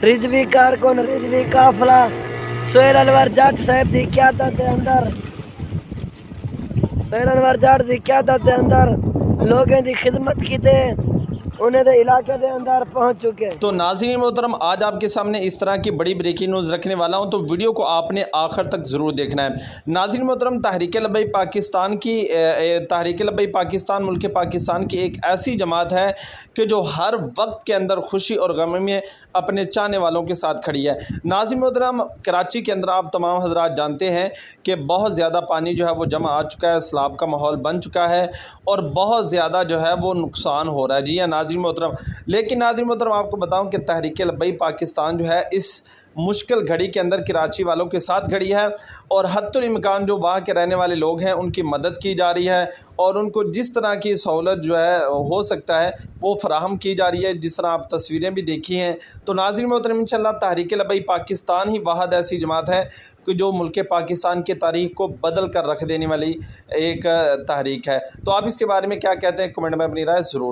رضوی کارکن رضوی قافلہ سہیل انور جٹ صاحب دی قیادت دے اندر لوگوں دی خدمت کیتے انہیں دے علاقے دے اندر پہنچ چکے۔ تو ناظرین محترم، آج آپ کے سامنے اس طرح کی بڑی بریکنگ نیوز رکھنے والا ہوں، تو ویڈیو کو آپ نے آخر تک ضرور دیکھنا ہے۔ ناظرین محترم، تحریک لبیک پاکستان ملک پاکستان کی ایک ایسی جماعت ہے کہ جو ہر وقت کے اندر خوشی اور غم میں اپنے چاہنے والوں کے ساتھ کھڑی ہے۔ ناظرین محترم، کراچی کے اندر آپ تمام حضرات جانتے ہیں کہ بہت زیادہ پانی جو ہے وہ جمع آ چکا ہے، سیلاب کا ماحول بن چکا ہے اور بہت زیادہ جو ہے وہ نقصان ہو رہا ہے۔ جی ہاں ناظرین محترم، لیکن ناظرین محترم آپ کو بتاؤں کہ تحریک لبیک پاکستان جو ہے اس مشکل گھڑی کے اندر کراچی والوں کے ساتھ کھڑی ہے اور حتی الامکان جو وہاں کے رہنے والے لوگ ہیں ان کی مدد کی جا رہی ہے اور ان کو جس طرح کی سہولت جو ہے ہو سکتا ہے وہ فراہم کی جا رہی ہے، جس طرح آپ تصویریں بھی دیکھی ہیں۔ تو ناظرین محترم، انشاءاللہ تحریک لبیک پاکستان ہی واحد ایسی جماعت ہے کہ جو ملک پاکستان کی تاریخ کو بدل کر رکھ دینے والی ایک تحریک ہے۔ تو آپ اس کے بارے میں کیا کہتے ہیں، کمنٹ میں اپنی رائے ضرور